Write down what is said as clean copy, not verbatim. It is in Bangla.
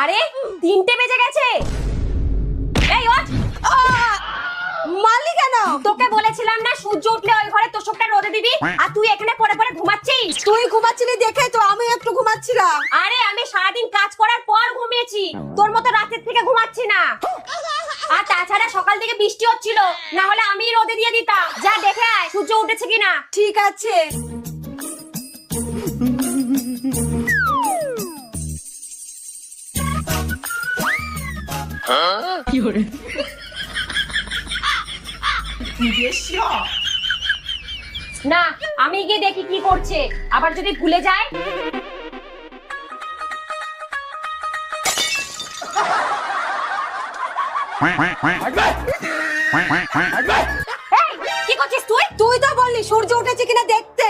আরে 3টে বেজে গেছে। এই ওঠ। মারলি কেন? তোকে বলেছিলাম না সূর্য উঠলে ওই ঘরে তোষকটা রোদে দিবি, আর তুই এখানে পড়ে পড়ে ঘুমাচ্ছিস। তুই ঘুমাচ্ছিলি দেখে তো আমি একটু ঘুমাচ্ছিলাম। আরে আমি সারাদিন কাজ করার পর ঘুমিয়েছি, তোর মতো রাতের থেকে ঘুমাচ্ছি না। আর তাছাড়া সকাল থেকে বৃষ্টি হচ্ছিল, না হলে আমি রোদে দিয়ে দিতাম। যা দেখে আয় সূর্য উঠেছে কিনা। ঠিক আছে। না আমি গিয়ে দেখি কি করছে, আবার যদি ভুলে যায়। এই, কি করছিস তুই? তুই তো বললি সূর্য উঠেছে কিনা দেখতে।